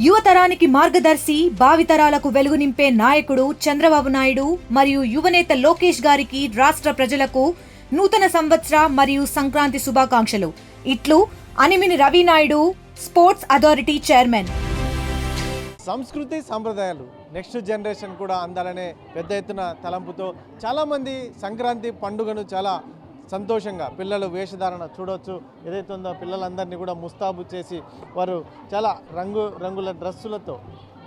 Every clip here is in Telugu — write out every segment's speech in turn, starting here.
యువతరానికి మార్గదర్శి, భావితరాలకు వెలుగు నింపే నాయకుడు చంద్రబాబు నాయుడు మరియు యువనేత లోకేష్ గారికి రాష్ట్ర ప్రజలకు నూతన సంవత్సర మరియు సంక్రాంతి శుభాకాంక్షలు. ఇట్లు Animini Ravi Naidu, sports authority chairman. సంస్కృతి సాంప్రదాయాలు నెక్స్ట్ జనరేషన్ కూడా అందాలనే పెద్ద ఎత్తున తలంపుతో చాలామంది సంక్రాంతి పండుగను చాలా సంతోషంగా పిల్లలు వేషధారణ చూడవచ్చు. ఏదైతే ఉందో పిల్లలందరినీ కూడా ముస్తాబు చేసి వారు చాలా రంగుల డ్రెస్సులతో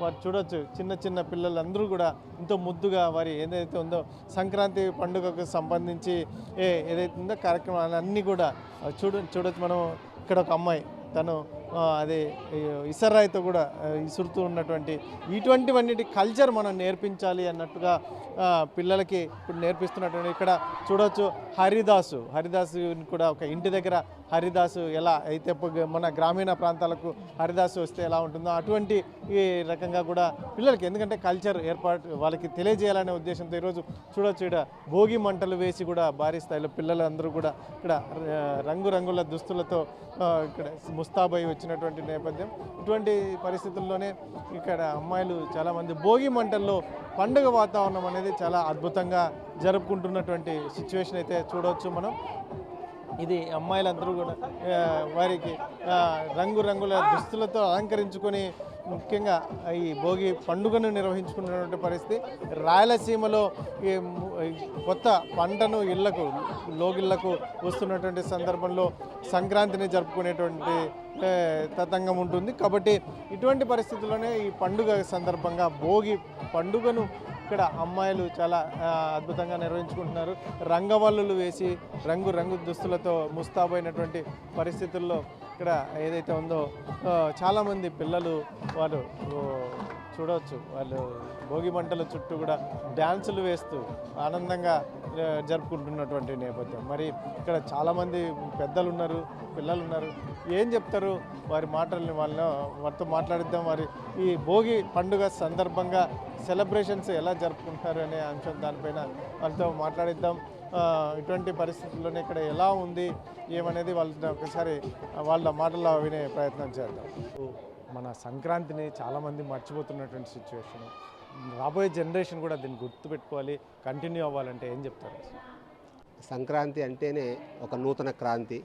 వారు చూడవచ్చు. చిన్న చిన్న పిల్లలందరూ కూడా ఎంతో ముద్దుగా వారి ఏదైతే ఉందో సంక్రాంతి పండుగకు సంబంధించి ఏదైతే ఉందో కార్యక్రమాలన్నీ కూడా చూడవచ్చు. మనం ఇక్కడ ఒక అమ్మాయి తను అదే ఇసరాయితో కూడా ఇసురుతూ ఉన్నటువంటి ఇటువంటివన్నిటి కల్చర్ మనం నేర్పించాలి అన్నట్టుగా పిల్లలకి ఇప్పుడు నేర్పిస్తున్నటువంటి ఇక్కడ చూడవచ్చు. హరిదాసు కూడా ఒక ఇంటి దగ్గర హరిదాసు ఎలా అయితే మన గ్రామీణ ప్రాంతాలకు హరిదాసు వస్తే ఎలా ఉంటుందో అటువంటి ఈ రకంగా కూడా పిల్లలకి, ఎందుకంటే కల్చర్ ఏర్పాటు వాళ్ళకి తెలియజేయాలనే ఉద్దేశంతో ఈరోజు చూడవచ్చు ఇక్కడ భోగి మంటలు వేసి కూడా భారీ స్థాయిలో పిల్లలందరూ కూడా ఇక్కడ రంగురంగుల దుస్తులతో ఇక్కడ ముస్తాబై వచ్చినటువంటి నేపథ్యం. ఇటువంటి పరిస్థితుల్లోనే ఇక్కడ అమ్మాయిలు చాలామంది భోగి మంటల్లో పండుగ వాతావరణం అనేది చాలా అద్భుతంగా జరుపుకుంటున్నటువంటి సిచ్యువేషన్ అయితే చూడవచ్చు మనం. ఇది అమ్మాయిలందరూ కూడా వారికి రంగురంగుల దుస్తులతో అలంకరించుకొని ముఖ్యంగా ఈ భోగి పండుగను నిర్వహించుకున్నటువంటి పరిస్థితి. రాయలసీమలో ఈ కొత్త పంటను లోగిళ్లకు వస్తున్నటువంటి సందర్భంలో సంక్రాంతిని జరుపుకునేటువంటి తతంగం ఉంటుంది. కాబట్టి ఇటువంటి పరిస్థితుల్లోనే ఈ పండుగ సందర్భంగా భోగి పండుగను ఇక్కడ అమ్మాయిలు చాలా అద్భుతంగా నిర్వహించుకుంటున్నారు. రంగవల్లులు వేసి రంగు దుస్తులతో ముస్తాబైనటువంటి పరిస్థితుల్లో ఇక్కడ ఏదైతే ఉందో చాలామంది పిల్లలు వాళ్ళు చూడవచ్చు. వాళ్ళు భోగి మంటల చుట్టూ కూడా డ్యాన్సులు వేస్తూ ఆనందంగా జరుపుకుంటున్నటువంటి నేపథ్యం. మరి ఇక్కడ చాలామంది పెద్దలు ఉన్నారు, పిల్లలు ఉన్నారు. ఏం చెప్తారు వారి మాటల్ని వారితో మాట్లాడిద్దాం. వారి ఈ భోగి పండుగ సందర్భంగా సెలబ్రేషన్స్ ఎలా జరుపుకుంటారు అనే అంశం దానిపైన వాళ్ళతో మాట్లాడిద్దాం. ఇటువంటి పరిస్థితుల్లోనే ఇక్కడ ఎలా ఉంది ఏమనేది వాళ్ళని ఒకసారి వాళ్ళ మాటల్లో వినే ప్రయత్నం చేద్దాం. మన సంక్రాంతిని చాలామంది మర్చిపోతున్నటువంటి సిచ్యువేషన్. రాబోయే జనరేషన్ కూడా దీన్ని గుర్తుపెట్టుకోవాలి, కంటిన్యూ అవ్వాలంటే ఏం చెప్తారు? సంక్రాంతి అంటేనే ఒక నూతన క్రాంతి.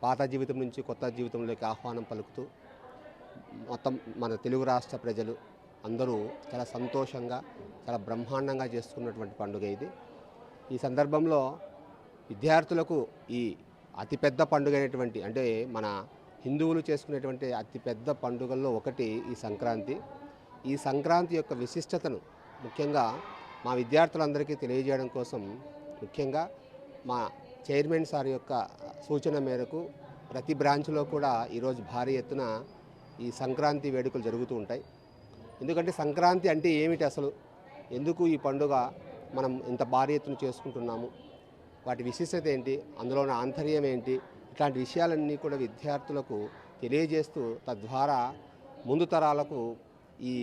పాత జీవితం నుంచి కొత్త జీవితంలోకి ఆహ్వానం పలుకుతూ మొత్తం మన తెలుగు రాష్ట్ర ప్రజలు అందరూ చాలా సంతోషంగా చాలా బ్రహ్మాండంగా చేసుకున్నటువంటి పండుగ ఇది. ఈ సందర్భంలో విద్యార్థులకు ఈ అతిపెద్ద పండుగ అయినటువంటి, అంటే మన హిందువులు చేసుకునేటువంటి అతిపెద్ద పండుగల్లో ఒకటి ఈ సంక్రాంతి. ఈ సంక్రాంతి యొక్క విశిష్టతను ముఖ్యంగా మా విద్యార్థులందరికీ తెలియజేయడం కోసం ముఖ్యంగా మా చైర్మన్ సార్ యొక్క సూచన మేరకు ప్రతి బ్రాంచ్లో కూడా ఈరోజు భారీ ఎత్తున ఈ సంక్రాంతి వేడుకలు జరుగుతూ ఉంటాయి. ఎందుకంటే సంక్రాంతి అంటే ఏమిటి, అసలు ఎందుకు ఈ పండుగ మనం ఇంత భారీ ఎత్తున చేసుకుంటున్నాము, వాటి విశిష్టత ఏంటి, అందులోని ఆంతర్యం ఏంటి, ఇట్లాంటి విషయాలన్నీ కూడా విద్యార్థులకు తెలియజేస్తూ తద్వారా ముందు తరాలకు ఈ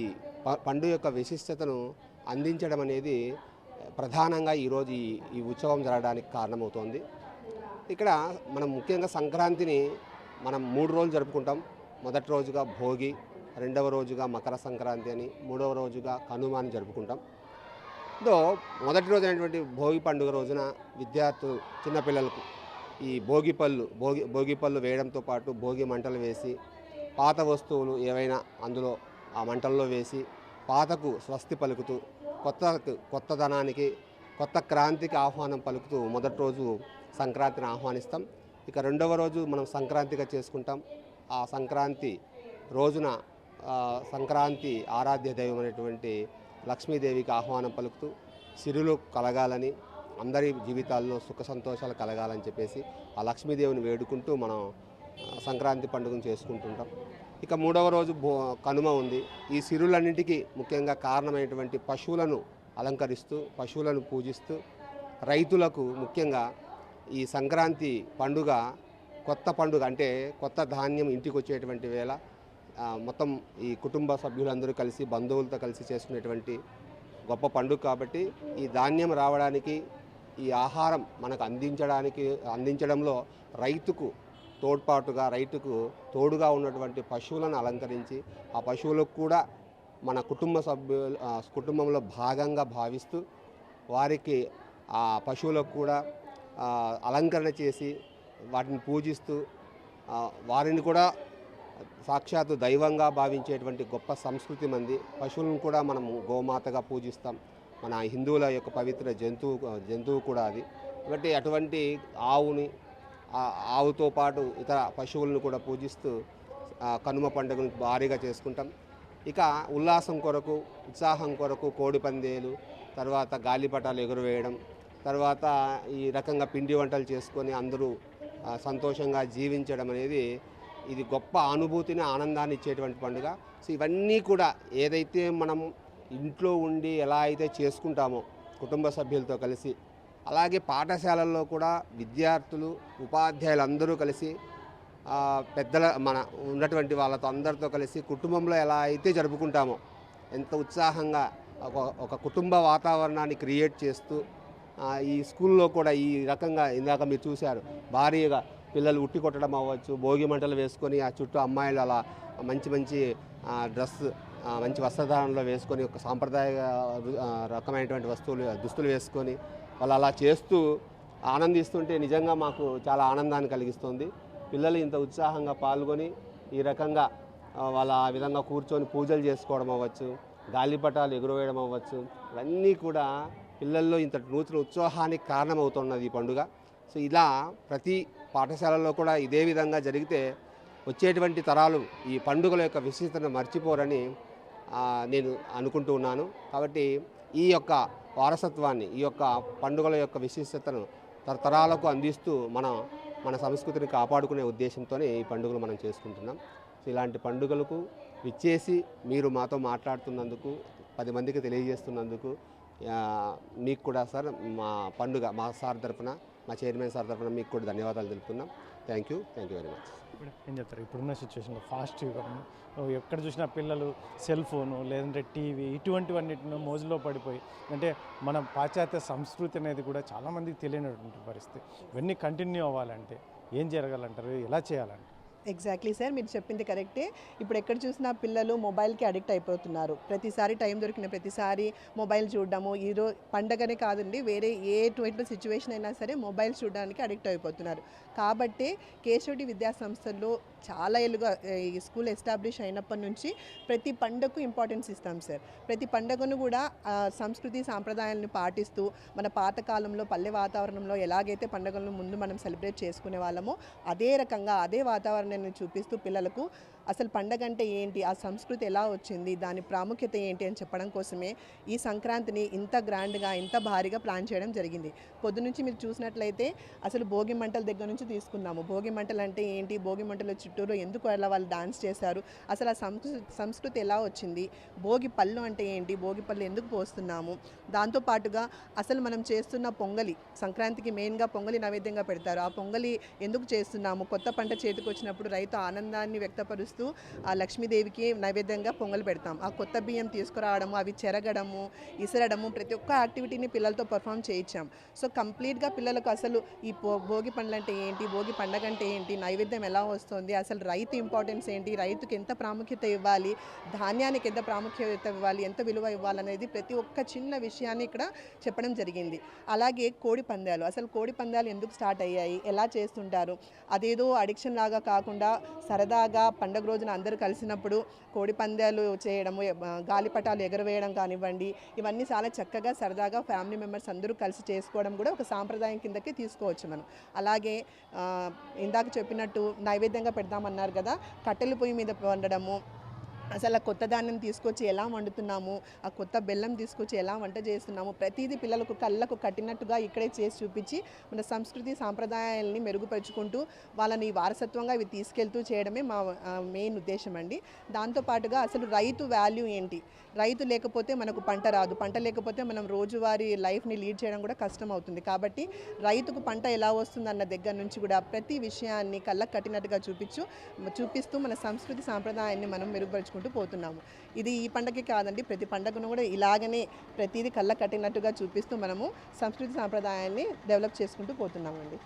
పండుగ యొక్క విశిష్టతను అందించడం అనేది ప్రధానంగా ఈరోజు ఈ ఉత్సవం జరగడానికి కారణమవుతోంది. ఇక్కడ మనం ముఖ్యంగా సంక్రాంతిని మనం 3 రోజులు జరుపుకుంటాం. మొదటి రోజుగా భోగి, రెండవ రోజుగా మకర సంక్రాంతి అని, మూడవ రోజుగా కనుమ అని జరుపుకుంటాం. మొదటి రోజు అయినటువంటి భోగి పండుగ రోజున విద్యార్థులు చిన్నపిల్లలకు ఈ భోగి పళ్ళు వేయడంతో పాటు భోగి మంటలు వేసి పాత వస్తువులు ఏవైనా అందులో ఆ మంటల్లో వేసి పాతకు స్వస్తి పలుకుతూ కొత్తదనానికి కొత్త క్రాంతికి ఆహ్వానం పలుకుతూ మొదటి రోజు సంక్రాంతిని ఆహ్వానిస్తాం. ఇక రెండవ రోజు మనం సంక్రాంతిగా చేసుకుంటాం. ఆ సంక్రాంతి రోజున సంక్రాంతి ఆరాధ్య దైవం అనేటువంటి లక్ష్మీదేవికి ఆహ్వానం పలుకుతూ సిరులు కలగాలని, అందరి జీవితాల్లో సుఖ సంతోషాలు కలగాలని చెప్పేసి ఆ లక్ష్మీదేవిని వేడుకుంటూ మనం సంక్రాంతి పండుగను చేసుకుంటుంటాం. ఇక మూడవ రోజు కనుమ ఉంది. ఈ సిరులన్నింటికి ముఖ్యంగా కారణమైనటువంటి పశువులను అలంకరిస్తూ, పశువులను పూజిస్తూ, రైతులకు ముఖ్యంగా ఈ సంక్రాంతి పండుగ కొత్త పండుగ, అంటే కొత్త ధాన్యం ఇంటికి వచ్చేటువంటి వేళ మొత్తం ఈ కుటుంబ సభ్యులందరూ కలిసి బంధువులతో కలిసి చేసుకునేటువంటి గొప్ప పండుగ. కాబట్టి ఈ ధాన్యం రావడానికి, ఈ ఆహారం మనకు అందించడంలో రైతుకు తోడ్పాటుగా రైతుకు తోడుగా ఉన్నటువంటి పశువులను అలంకరించి ఆ పశువులకు కూడా మన కుటుంబంలో భాగంగా భావిస్తూ వారికి ఆ పశువులకు కూడా అలంకరణ చేసి వాటిని పూజిస్తూ వారిని కూడా సాక్షాత్తు దైవంగా భావించేటువంటి గొప్ప సంస్కృతి మంది. పశువులను కూడా మనం గోమాతగా పూజిస్తాం. మన హిందువుల యొక్క పవిత్ర జంతువు కూడా అది. కాబట్టి అటువంటి ఆవుతో పాటు ఇతర పశువులను కూడా పూజిస్తూ కనుమ పండుగను భారీగా చేసుకుంటాం. ఇక ఉల్లాసం కొరకు, ఉత్సాహం కొరకు కోడి పందేలు, తర్వాత గాలిపటాలు ఎగురవేయడం, తర్వాత ఈ రకంగా పిండి వంటలు చేసుకొని అందరూ సంతోషంగా జీవించడం అనేది ఇది గొప్ప అనుభూతిని, ఆనందాన్ని ఇచ్చేటువంటి పండుగ. సో ఇవన్నీ కూడా ఏదైతే మనం ఇంట్లో ఉండి ఎలా అయితే చేసుకుంటామో కుటుంబ సభ్యులతో కలిసి, అలాగే పాఠశాలల్లో కూడా విద్యార్థులు, ఉపాధ్యాయులు అందరూ కలిసి మన ఉన్నటువంటి వాళ్ళతో అందరితో కలిసి కుటుంబంలో ఎలా అయితే జరుపుకుంటామో ఎంత ఉత్సాహంగా ఒక కుటుంబ వాతావరణాన్ని క్రియేట్ చేస్తూ ఈ స్కూల్లో కూడా ఈ రకంగా ఇందాక మీరు చూశారు, భారీగా పిల్లలు ఉట్టి కొట్టడం అవ్వచ్చు, భోగి మంటలు వేసుకొని ఆ చుట్టూ అమ్మాయిలు అలా మంచి మంచి వస్త్రధారణలో వేసుకొని ఒక సాంప్రదాయ రకమైనటువంటి దుస్తులు వేసుకొని వాళ్ళు అలా చేస్తూ ఆనందిస్తుంటే నిజంగా మాకు చాలా ఆనందాన్ని కలిగిస్తుంది. పిల్లలు ఇంత ఉత్సాహంగా పాల్గొని ఈ రకంగా వాళ్ళ ఆ విధంగా కూర్చొని పూజలు చేసుకోవడం అవ్వచ్చు, గాలిపటాలు ఎగురవేయడం అవ్వచ్చు, ఇవన్నీ కూడా పిల్లల్లో ఇంత నూతన ఉత్సాహానికి కారణమవుతున్నది ఈ పండుగ. సో ఇలా ప్రతి పాఠశాలలో కూడా ఇదే విధంగా జరిగితే వచ్చేటువంటి తరాలు ఈ పండుగల యొక్క విశిష్టతను మర్చిపోరని నేను అనుకుంటూ ఉన్నాను. కాబట్టి ఈ యొక్క వారసత్వాన్ని, ఈ యొక్క పండుగల యొక్క విశిష్టతను తరతరాలకు అందిస్తూ మన సంస్కృతిని కాపాడుకునే ఉద్దేశంతోనే ఈ పండుగలు మనం చేసుకుంటున్నాం. సో ఇలాంటి పండుగలకు విచ్చేసి మీరు మాతో మాట్లాడుతున్నందుకు, 10 మందికి తెలియజేస్తున్నందుకు మీకు కూడా సార్ మా సార్ తరఫున, మా చైర్మన్ సార్ తరఫున మీకు కూడా ధన్యవాదాలు తెలుపుతున్నాం. Thank you very much. ఏం చెప్తారు ఇప్పుడున్న సిచ్యువేషన్లో ఫాస్ట్ ఎక్కడ చూసినా పిల్లలు సెల్ ఫోను లేదంటే టీవీ ఇటువంటివన్నిటిని మోజులో పడిపోయి, అంటే మన పాశ్చాత్య సంస్కృతి అనేది కూడా చాలామందికి తెలియనటువంటి పరిస్థితి. ఇవన్నీ కంటిన్యూ అవ్వాలంటే ఏం జరగాలంటారు, ఎలా చేయాలంటే? ఎగ్జాక్ట్లీ సార్, మీరు చెప్పింది కరెక్టే. ఇప్పుడు ఎక్కడ చూసినా పిల్లలు మొబైల్కి అడిక్ట్ అయిపోతున్నారు. ప్రతిసారి టైం దొరికిన ప్రతిసారి మొబైల్ చూడడము, ఈరోజు పండగనే కాదండి, వేరే ఎటువంటి సిచ్యువేషన్ అయినా సరే మొబైల్ చూడడానికి అడిక్ట్ అయిపోతున్నారు. కాబట్టి కేశవుడి విద్యా సంస్థల్లో చాలా ఏళ్ళుగా ఈ స్కూల్ ఎస్టాబ్లిష్ అయినప్పటి నుంచి ప్రతి పండుగకు ఇంపార్టెన్స్ ఇస్తాం సార్. ప్రతి పండుగను కూడా సంస్కృతి సాంప్రదాయాలను పాటిస్తూ మన పాతకాలంలో పల్లె వాతావరణంలో ఎలాగైతే పండుగలను ముందు మనం సెలబ్రేట్ చేసుకునే వాళ్ళమో అదే రకంగా అదే వాతావరణాన్ని చూపిస్తూ పిల్లలకు అసలు పండగ అంటే ఏంటి, ఆ సంస్కృతి ఎలా వచ్చింది, దాని ప్రాముఖ్యత ఏంటి అని చెప్పడం కోసమే ఈ సంక్రాంతిని ఇంత గ్రాండ్గా ఇంత భారీగా ప్లాన్ చేయడం జరిగింది. పొద్దునుంచి మీరు చూసినట్లయితే అసలు భోగి మంటల దగ్గర నుంచి తీసుకున్నాము. భోగి మంటలు అంటే ఏంటి, భోగి మంటల చుట్టూరు ఎందుకు అలా వాళ్ళు డాన్స్ చేశారు, అసలు ఆ సంస్కృతి ఎలా వచ్చింది, భోగి పళ్ళు అంటే ఏంటి, భోగి పళ్ళు ఎందుకు పోస్తున్నాము, దాంతోపాటుగా అసలు మనం చేస్తున్న పొంగలి, సంక్రాంతికి మెయిన్గా పొంగలి నైవేద్యంగా పెడతారు, ఆ పొంగలి ఎందుకు చేస్తున్నాము, కొత్త పంట చేతికి వచ్చినప్పుడు రైతు ఆనందాన్ని వ్యక్తపరుస్తూ ఆ లక్ష్మీదేవికి నైవేద్యంగా పొంగలు పెడతాం. ఆ కొత్త బియ్యం తీసుకురావడము, అవి చెరగడము, ఇసరడము, ప్రతి ఒక్క యాక్టివిటీని పిల్లలతో పర్ఫామ్ చేయించాం. సో కంప్లీట్గా పిల్లలకు అసలు ఈ భోగి పండ్లు అంటే ఏంటి, భోగి పండగ అంటే ఏంటి, నైవేద్యం ఎలా వస్తుంది, అసలు రైతు ఇంపార్టెన్స్ ఏంటి, రైతుకి ఎంత ప్రాముఖ్యత ఇవ్వాలి, ధాన్యానికి ఎంత ప్రాముఖ్యత ఇవ్వాలి, ఎంత విలువ ఇవ్వాలనేది ప్రతి ఒక్క చిన్న విషయాన్ని ఇక్కడ చెప్పడం జరిగింది. అలాగే కోడి పందాలు, అసలు కోడి పందాలు ఎందుకు స్టార్ట్ అయ్యాయి, ఎలా చేస్తుంటారు, అదేదో అడిక్షన్ లాగా కాకుండా సరదాగా పండుగ రోజున అందరూ కలిసినప్పుడు కోడి పందాలు చేయడము, గాలిపటాలు ఎగరవేయడం కానివ్వండి, ఇవన్నీ చాలా చక్కగా సరదాగా ఫ్యామిలీ మెంబర్స్ అందరూ కలిసి చేసుకోవడం కూడా ఒక సాంప్రదాయం కిందకి తీసుకోవచ్చు మనం. అలాగే ఇందాక చెప్పినట్టు నైవేద్యంగా పెడదామన్నారు కదా, కట్టెల పొయ్యి మీద వండడము, అసలు ఆ కొత్త ధాన్యం తీసుకొచ్చి ఎలా వండుతున్నాము, ఆ కొత్త బెల్లం తీసుకొచ్చి ఎలా వంట చేస్తున్నాము, ప్రతిదీ పిల్లలకు కళ్ళకు కట్టినట్టుగా ఇక్కడే చేసి చూపించి మన సంస్కృతి సాంప్రదాయాలని మెరుగుపరుచుకుంటూ వాళ్ళని వారసత్వంగా ఇవి తీసుకెళ్తూ చేయడమే మా మెయిన్ ఉద్దేశం అండి. దాంతోపాటుగా అసలు రైతు వాల్యూ ఏంటి, రైతు లేకపోతే మనకు పంట రాదు, పంట లేకపోతే మనం రోజువారీ లైఫ్ని లీడ్ చేయడం కూడా కష్టం అవుతుంది. కాబట్టి రైతుకు పంట ఎలా వస్తుంది అన్న దగ్గర నుంచి కూడా ప్రతి విషయాన్ని కళ్ళకు కట్టినట్టుగా చూపిస్తూ మన సంస్కృతి సాంప్రదాయాన్ని మనం మెరుగుపరుచుకుంటాం పోతున్నాము. ఇది ఈ పండగకి కాదండి, ప్రతి పండుగను కూడా ఇలాగనే ప్రతిదీ కళ్ళ కట్టినట్టుగా చూపిస్తూ మనము సంస్కృతి సాంప్రదాయాన్ని డెవలప్ చేసుకుంటూ పోతున్నామండి.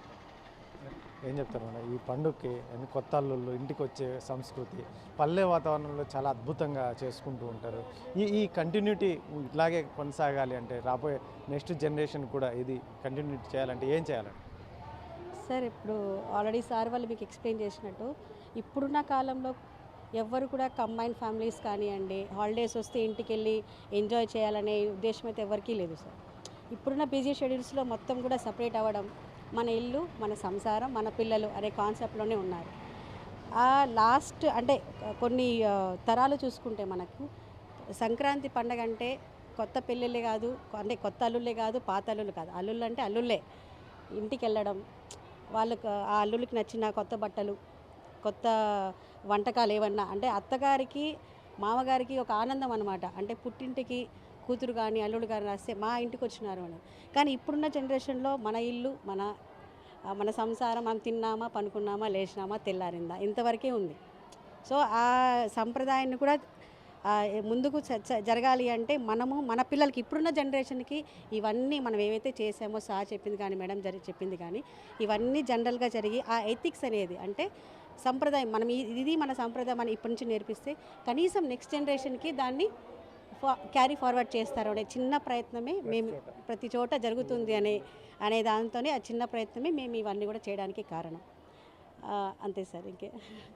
ఏం చెప్తారు మేడం ఈ పండుగకి కొత్త అల్లుళ్ళు ఇంటికి వచ్చే సంస్కృతి పల్లె వాతావరణంలో చాలా అద్భుతంగా చేసుకుంటూ ఉంటారు. ఈ కంటిన్యూటీ ఇట్లాగే కొనసాగాలి అంటే రాబోయే నెక్స్ట్ జనరేషన్ కూడా ఇది కంటిన్యూటీ చేయాలంటే ఏం చేయాలండి? సార్ ఇప్పుడు ఆల్రెడీ సార్ వాళ్ళు మీకు ఎక్స్ప్లెయిన్ చేసినట్టు ఇప్పుడున్న కాలంలో ఎవ్వరు కూడా కంబైన్ ఫ్యామిలీస్ కానివ్వండి, హాలిడేస్ వస్తే ఇంటికి వెళ్ళి ఎంజాయ్ చేయాలనే ఉద్దేశం అయితే ఎవరికీ లేదు సార్. ఇప్పుడున్న బిజీ షెడ్యూల్స్లో మొత్తం కూడా సపరేట్ అవ్వడం, మన ఇల్లు మన సంసారం మన పిల్లలు అనే కాన్సెప్ట్లోనే ఉన్నారు. ఆ లాస్ట్ అంటే కొన్ని తరాలు చూసుకుంటే మనకు సంక్రాంతి పండగ అంటే కొత్త పెళ్ళిళ్ళే కాదు, అంటే కొత్త అల్లుళ్ళే కాదు, పాత అల్లుళ్ళు కాదు, అల్లుళ్ళు అంటే అల్లుళ్ళే ఇంటికి వెళ్ళడం, వాళ్ళకు ఆ అల్లుళ్ళకి నచ్చిన కొత్త బట్టలు, కొత్త వంటకాలు ఏమన్నా అంటే అత్తగారికి మామగారికి ఒక ఆనందం అనమాట. అంటే పుట్టింటికి కూతురు కానీ అల్లుడు కానీ రాస్తే మా ఇంటికి వచ్చినారు అని. కానీ ఇప్పుడున్న జనరేషన్లో మన ఇల్లు మన సంసారం, మనం తిన్నామా పనుకున్నామా లేచినామా తెల్లారిందా ఇంతవరకే ఉంది. సో ఆ సంప్రదాయాన్ని కూడా ముందుకు జరగాలి అంటే మనము మన పిల్లలకి ఇప్పుడున్న జనరేషన్కి ఇవన్నీ మనం ఏవైతే చేసామో సార్ చెప్పింది కానీ మేడం చెప్పింది కానీ ఇవన్నీ జనరల్గా జరిగి ఆ ఎథిక్స్ అనేది అంటే సంప్రదాయం మనం ఇది మన సంప్రదాయం మనం ఇప్పటి నుంచి నేర్పిస్తే కనీసం నెక్స్ట్ జనరేషన్కి దాన్ని క్యారీ ఫార్వర్డ్ చేస్తారు అనే చిన్న ప్రయత్నమే మేము ప్రతి చోట జరుగుతుంది అనే దాంతోనే ఆ చిన్న ప్రయత్నమే మేము ఇవన్నీ కూడా చేయడానికి కారణం. అంతే సార్. ఇంకే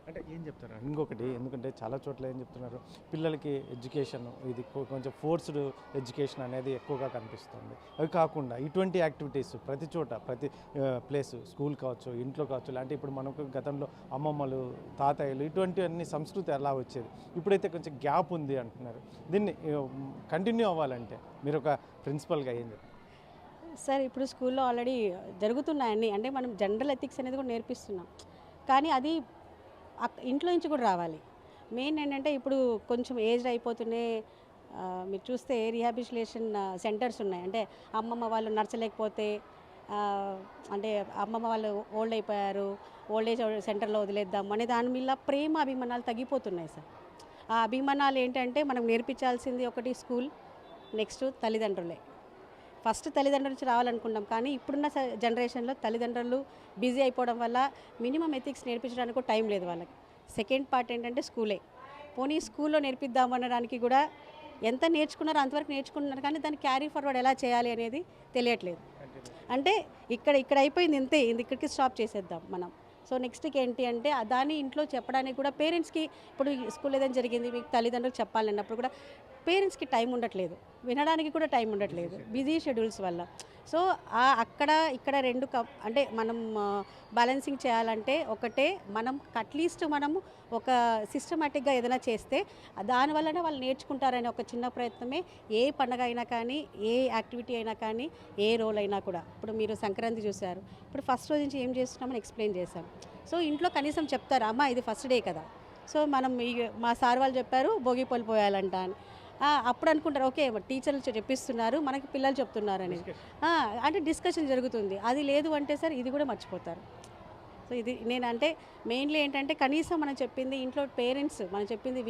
అంటే ఏం చెప్తారు ఇంకొకటి, ఎందుకంటే చాలా చోట్ల ఏం చెప్తున్నారు పిల్లలకి ఎడ్యుకేషన్ ఇది కొంచెం ఫోర్స్డ్ ఎడ్యుకేషన్ అనేది ఎక్కువగా కనిపిస్తుంది. అవి కాకుండా ఇటువంటి యాక్టివిటీస్ ప్రతి చోట ప్రతి ప్లేస్ స్కూల్ కావచ్చు ఇంట్లో కావచ్చు ఇలాంటి ఇప్పుడు మనకు గతంలో అమ్మమ్మలు తాతయ్యలు ఇటువంటి అన్ని సంస్కృతి ఎలా వచ్చేది, ఇప్పుడైతే కొంచెం గ్యాప్ ఉంది అంటున్నారు. దీన్ని కంటిన్యూ అవ్వాలంటే మీరు ఒక ప్రిన్సిపల్గా ఏం చెప్తారు? సార్ ఇప్పుడు స్కూల్లో ఆల్రెడీ జరుగుతున్నాయన్నీ అంటే మనం జనరల్ ఎథిక్స్ అనేది కూడా నేర్పిస్తున్నాం, కానీ అది ఇంట్లో నుంచి కూడా రావాలి. మెయిన్ ఏంటంటే ఇప్పుడు కొంచెం ఏజ్డ్ అయిపోతూనే మీరు చూస్తే రీహాబిలిటేషన్ సెంటర్స్ ఉన్నాయి. అంటే అమ్మమ్మ వాళ్ళు నడచలేకపోతే అంటే అమ్మమ్మ వాళ్ళు ఓల్డ్ అయిపోయారు, ఓల్డ్ ఏజ్ సెంటర్లో వదిలేద్దాం అనే దాని మీద ప్రేమ అభిమానాలు తగ్గిపోతున్నాయి సార్. ఆ అభిమానాలు ఏంటంటే మనం నేర్పించాల్సింది ఒకటి స్కూల్, నెక్స్ట్ తల్లిదండ్రులే. ఫస్ట్ తల్లిదండ్రుల నుంచి రావాలనుకుంటాం, కానీ ఇప్పుడున్న జనరేషన్లో తల్లిదండ్రులు బిజీ అయిపోవడం వల్ల మినిమం ఎథిక్స్ నేర్పించడానికి కూడా టైం లేదు వాళ్ళకి. సెకండ్ పార్ట్ ఏంటంటే స్కూలే. పోనీ స్కూల్లో నేర్పిద్దామనడానికి కూడా ఎంత నేర్చుకున్నారో అంతవరకు నేర్చుకుంటున్నారు, కానీ దాన్ని క్యారీ ఫార్వర్డ్ ఎలా చేయాలి అనేది తెలియట్లేదు. అంటే ఇక్కడ అయిపోయింది ఇంతే, ఇక్కడికి స్టాప్ చేసేద్దాం మనం. సో నెక్స్ట్కి ఏంటి అంటే దాన్ని ఇంట్లో చెప్పడానికి కూడా పేరెంట్స్కి ఇప్పుడు స్కూల్ ఏదైనా జరిగింది మీకు తల్లిదండ్రులకు చెప్పాలన్నప్పుడు కూడా పేరెంట్స్కి టైం ఉండట్లేదు, వినడానికి కూడా టైం ఉండట్లేదు బిజీ షెడ్యూల్స్ వల్ల. సో ఇక్కడ రెండు అంటే మనం బ్యాలెన్సింగ్ చేయాలంటే ఒకటే, మనం అట్లీస్ట్ మనము ఒక సిస్టమేటిక్గా ఏదైనా చేస్తే దానివల్లనే వాళ్ళు నేర్చుకుంటారనే ఒక చిన్న ప్రయత్నమే ఏ పండుగ అయినా కానీ, ఏ యాక్టివిటీ అయినా కానీ, ఏ రోల్ అయినా కూడా. ఇప్పుడు మీరు సంక్రాంతి చూశారు, ఇప్పుడు ఫస్ట్ రోజు నుంచి ఏం చేస్తున్నామని ఎక్స్ప్లెయిన్ చేశాం. సో ఇంట్లో కనీసం చెప్తారు, అమ్మ ఇది ఫస్ట్ డే కదా, సో మనం మా సార్ వాళ్ళు చెప్పారు భోగి పళ్ళు పోయాలంట అని. అప్పుడు అనుకుంటారు ఓకే టీచర్లు చెప్పిస్తున్నారు మనకి పిల్లలు చెప్తున్నారని, అంటే డిస్కషన్ జరుగుతుంది. అది లేదు అంటే సార్ ఇది కూడా మర్చిపోతారు. సో ఇది నేనంటే మెయిన్లీ ఏంటంటే కనీసం మనం చెప్పింది ఇంట్లో పేరెంట్స్ మనం చెప్పింది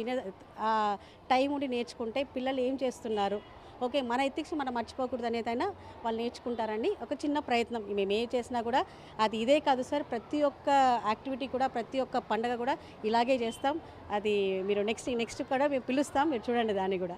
టైం ఉండి నేర్చుకుంటే పిల్లలు ఏం చేస్తున్నారు, ఓకే మన ఎథిక్స్ మనం మర్చిపోకూడదు అనేదైనా వాళ్ళు నేర్చుకుంటారని ఒక చిన్న ప్రయత్నం. మేము ఏం చేసినా కూడా అది ఇదే కాదు సార్, ప్రతి ఒక్క యాక్టివిటీ కూడా ప్రతి ఒక్క పండుగ కూడా ఇలాగే చేస్తాం. అది మీరు నెక్స్ట్ కూడా మేము పిలుస్తాం, మీరు చూడండి దాన్ని కూడా.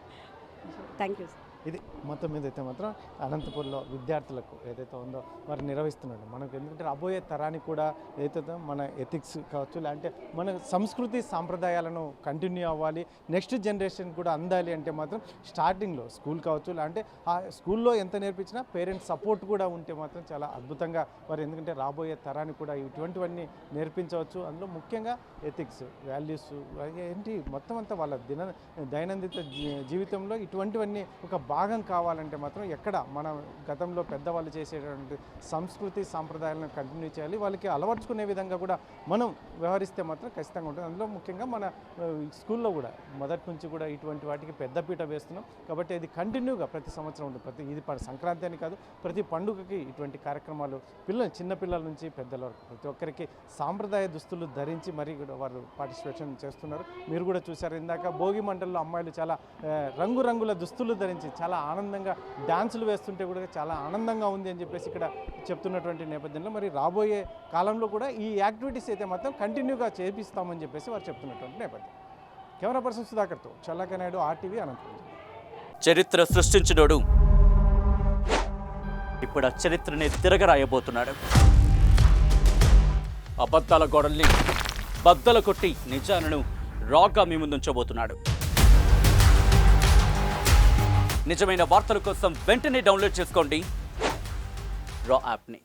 Thank you sir. ఇది మొత్తం మీద అయితే మాత్రం అనంతపూర్లో విద్యార్థులకు ఏదైతే ఉందో వారు నిర్వహిస్తున్నాడు. మనకు ఎందుకంటే రాబోయే తరానికి కూడా ఏదైతే మన ఎథిక్స్ కావచ్చు, లేదంటే మన సంస్కృతి సాంప్రదాయాలను కంటిన్యూ అవ్వాలి, నెక్స్ట్ జనరేషన్ కూడా అందాలి అంటే మాత్రం స్టార్టింగ్లో స్కూల్ కావచ్చు, లేదంటే ఆ స్కూల్లో ఎంత నేర్పించినా పేరెంట్స్ సపోర్ట్ కూడా ఉంటే మాత్రం చాలా అద్భుతంగా వారు ఎందుకంటే రాబోయే తరానికి కూడా ఇటువంటివన్నీ నేర్పించవచ్చు. అందులో ముఖ్యంగా ఎథిక్స్, వాల్యూస్ ఏంటి మొత్తం అంతా వాళ్ళ దైనందిన జీవితంలో ఇటువంటివన్నీ ఒక భాగం కావాలంటే మాత్రం ఎక్కడ మన గతంలో పెద్దవాళ్ళు చేసేటువంటి సంస్కృతి సాంప్రదాయాలను కంటిన్యూ చేయాలి, వాళ్ళకి అలవర్చుకునే విధంగా కూడా మనం వ్యవహరిస్తే మాత్రం ఖచ్చితంగా ఉంటుంది. అందులో ముఖ్యంగా మన స్కూల్లో కూడా మొదటి నుంచి కూడా ఇటువంటి వాటికి పెద్దపీట వేస్తున్నాం కాబట్టి ఇది కంటిన్యూగా ప్రతి సంవత్సరం ఉంటుంది. ఇది సంక్రాంతి అని కాదు, ప్రతి పండుగకి ఇటువంటి కార్యక్రమాలు చిన్నపిల్లల నుంచి పెద్దల వరకు ప్రతి ఒక్కరికి సాంప్రదాయ దుస్తులు ధరించి మరీ కూడా వారు పార్టిసిపేషన్ చేస్తున్నారు. మీరు కూడా చూశారు ఇందాక భోగి మంటల్లో అమ్మాయిలు చాలా రంగురంగుల దుస్తులు ధరించి చాలా ఆనందంగా డ్యాన్సులు వేస్తుంటే కూడా చాలా ఆనందంగా ఉంది అని చెప్పేసి ఇక్కడ చెప్తున్నటువంటి నేపథ్యంలో మరి రాబోయే కాలంలో కూడా ఈ యాక్టివిటీస్ అయితే మాత్రం కంటిన్యూగా చేపిస్తామని చెప్పేసి వారు చెప్తున్నటువంటి నేపథ్యం. కెమెరా పర్సన్ సుధాకర్తో చల్లక నాయుడు, RTV, అనంతపురం. చరిత్ర సృష్టించినోడు ఇప్పుడు ఆ చరిత్రని తిరగరాయబోతున్నాడు. అబద్ధాల గోడల్ని బద్దలు కొట్టి నిజాలను రాగా మీ ముందుంచబోతున్నాడు. నిజమైన వార్తల కోసం వెంటనే డౌన్లోడ్ చేసుకోండి రా యాప్ని.